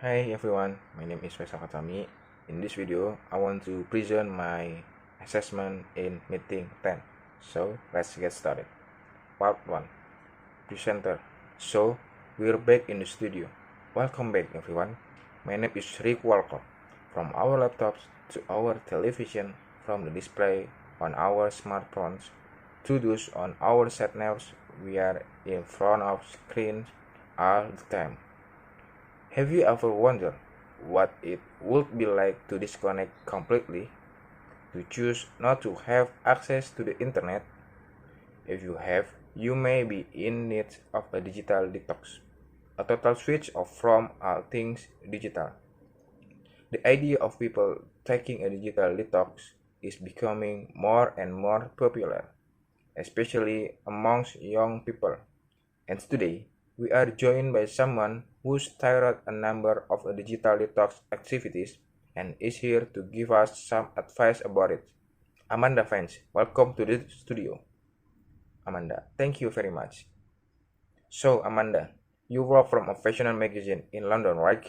Hi everyone, my name is Faisal Khatami. In this video, I want to present my assessment in meeting 10. So, let's get started. Part 1. Presenter. So, we're back in the studio. Welcome back everyone. My name is Rick Walker. From our laptops to our television, from the display on our smartphones to those on our sat navs, we are in front of screens all the time. Have you ever wondered what it would be like to disconnect completely? To choose not to have access to the internet? If you have, you may be in need of a digital detox, a total switch off from all things digital. The idea of people taking a digital detox is becoming more and more popular, especially amongst young people. And today, we are joined by someone who's started a number of digital detox activities and is here to give us some advice about it. Amanda Vance, welcome to the studio. Amanda, thank you very much. So, Amanda, you work from a fashion magazine in London, right?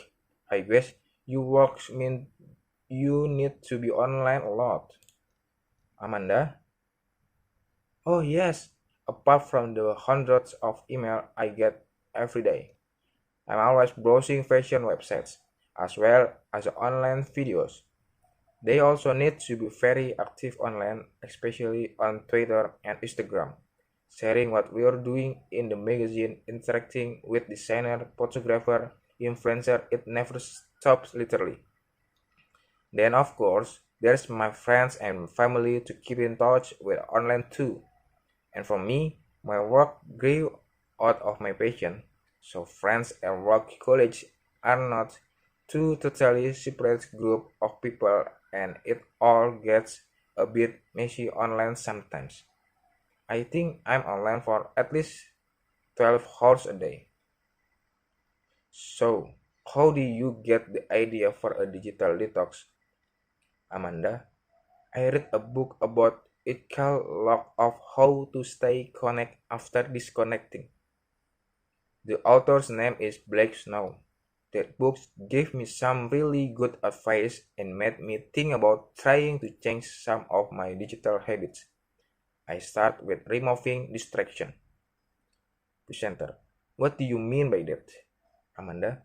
I guess your work means you need to be online a lot. Amanda? Oh, yes. Apart from the hundreds of emails I get every day, I'm always browsing fashion websites as well as online videos. They also need to be very active online, especially on Twitter and Instagram, sharing what we are doing in the magazine, interacting with designer, photographer, influencer. It never stops literally. Then of course, there's my friends and family to keep in touch with online too. And for me, my work grew out of my passion, so friends and work colleagues are not two totally separate group of people, and it all gets a bit messy online sometimes. I think I'm online for at least 12 hours a day. So, how do you get the idea for a digital detox, Amanda? I read a book about it called Lock of How to Stay Connected After Disconnecting. The author's name is Blake Snow. That book gave me some really good advice and made me think about trying to change some of my digital habits. I start with removing distraction. Presenter. What do you mean by that, Amanda?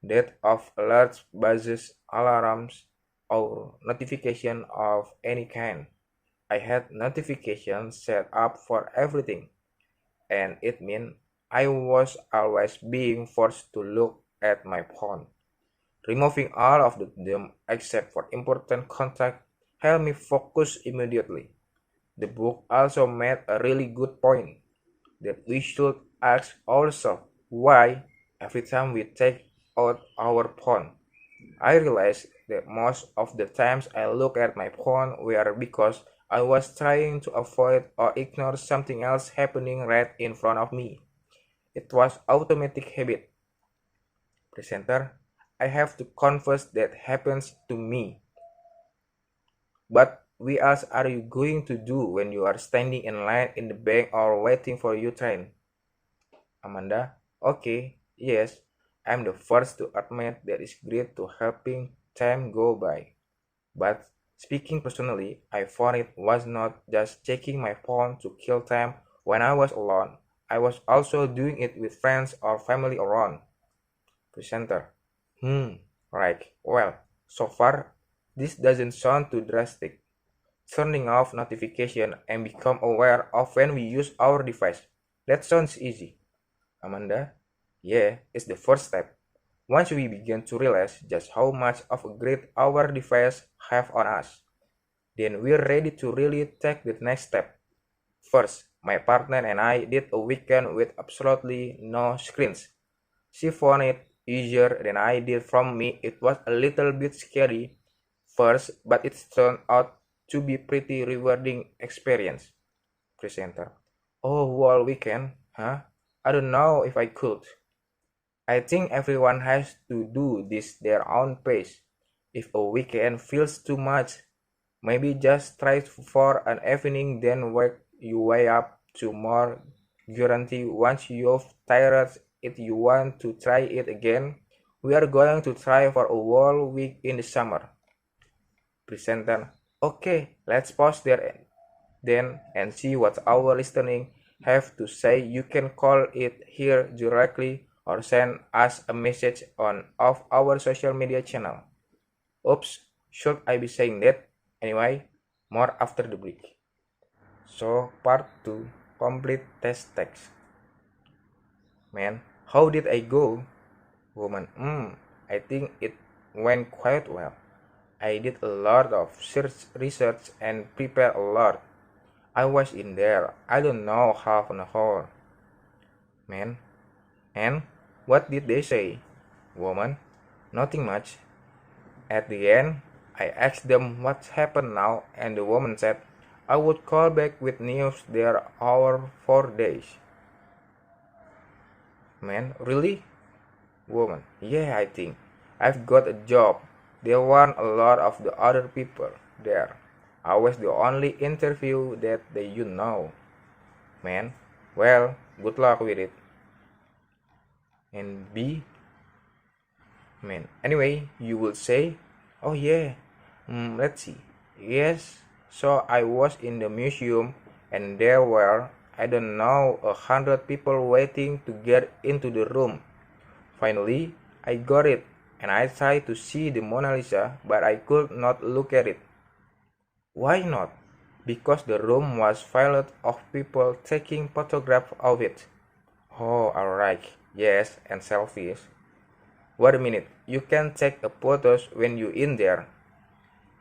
That of alerts, buzzes, alarms, or notification of any kind. I had notifications set up for everything, and it meant I was always being forced to look at my phone. Removing all of them except for important contact helped me focus immediately. The book also made a really good point that we should ask ourselves why every time we take out our phone. I realized that most of the times I look at my phone were because I was trying to avoid or ignore something else happening right in front of me. It was automatic habit. Presenter, I have to confess that happens to me. But what else are you going to do when you are standing in line in the bank or waiting for your train? Amanda, okay, yes, I'm the first to admit that it's great to helping time go by. But speaking personally, I found it was not just checking my phone to kill time when I was alone. I was also doing it with friends or family around. Presenter. Right. Well, so far, this doesn't sound too drastic. Turning off notification and become aware of when we use our device. That sounds easy. Amanda? Yeah, it's the first step. Once we begin to realize just how much of a grip our device have on us, then we're ready to really take the next step. First, my partner and I did a weekend with absolutely no screens. She found it easier than I did. From me, it was a little bit scary first, but it turned out to be pretty rewarding experience. Presenter. Oh, whole weekend? Huh? I don't know if I could. I think everyone has to do this their own pace. If a weekend feels too much, maybe just try for an evening, then work your way up to more. Guarantee once you've tried it, you want to try it again. We are going to try for a whole week in the summer. Presenter, okay, let's pause there then and see what our listening have to say. You can call it here directly or send us a message on of our social media channel. Oops, should I be saying that? Anyway, more after the break. So, part 2, complete test text. Man, how did I go? Woman, I think it went quite well. I did a lot of research and prepared a lot. I was in there, I don't know, half an hour. Man, and what did they say? Woman, nothing much. At the end, I asked them what happened now, and the woman said, I would call back with news there over 4 days. Man, really? Woman, yeah, I think. I've got a job. There weren't a lot of the other people there. I was the only interview that Man, well, good luck with it. And B, man, anyway, you will say, oh yeah, let's see. Yes, so I was in the museum and there were, I don't know, 100 people waiting to get into the room. Finally, I got it, and I tried to see the Mona Lisa, but I could not look at it. Why not? Because the room was filled of people taking photographs of it. Oh, alright, yes, and selfies. Wait a minute, you can take a photos when you in there.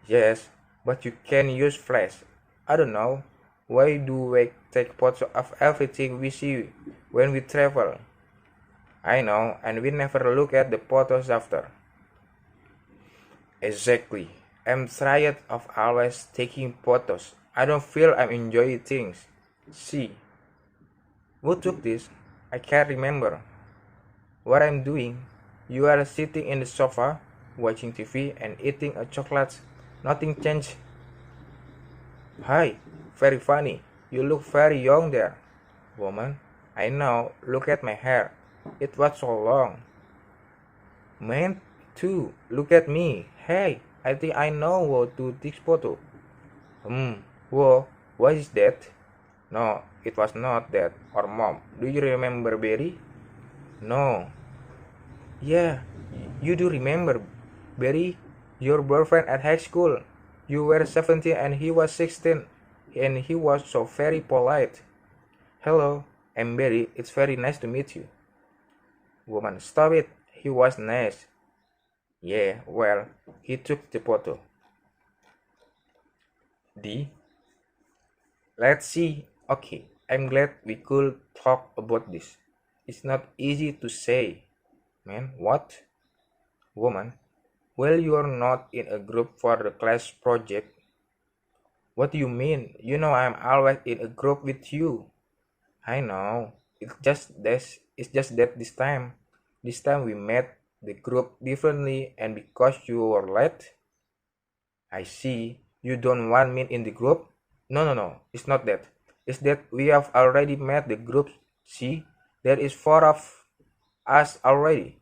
Yes, but you can use flash. I don't know. Why do we take photos of everything we see when we travel? I know, and we never look at the photos after. Exactly. I'm tired of always taking photos. I don't feel I'm enjoying things. See, who took this? I can't remember. What I'm doing? You are sitting in the sofa, watching TV and eating a chocolate. Nothing changed. Hi, very funny. You look very young there. Woman, I know. Look at my hair. It was so long. Man, too. Look at me. Hey, I think I know how to take photo. Whoa, what is that? No, it was not that. Or mom. Do you remember Barry? No. Yeah, you do remember Barry, your boyfriend at high school. You were 17 and he was 16, and he was so very polite. Hello, I'm Barry. It's very nice to meet you. Woman, stop it. He was nice. Yeah, well, he took the photo. D. Let's see. Okay, I'm glad we could talk about this. It's not easy to say. Man, what? Woman, well, you're not in a group for the class project. What do you mean? You know I'm always in a group with you. I know. It's just that this time we met the group differently and because you were late. I see. You don't want me in the group? No. It's not that. It's that we have already met the group. See, there is 4 of us already.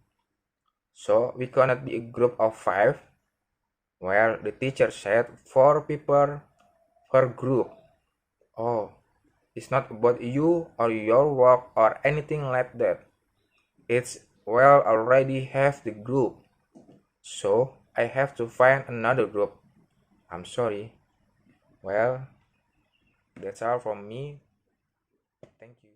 So we cannot be a group of 5. Well, the teacher said 4 people per group. Oh, it's not about you or your work or anything like that. It's well already have the group. So I have to find another group. I'm sorry. Well, that's all from me. Thank you.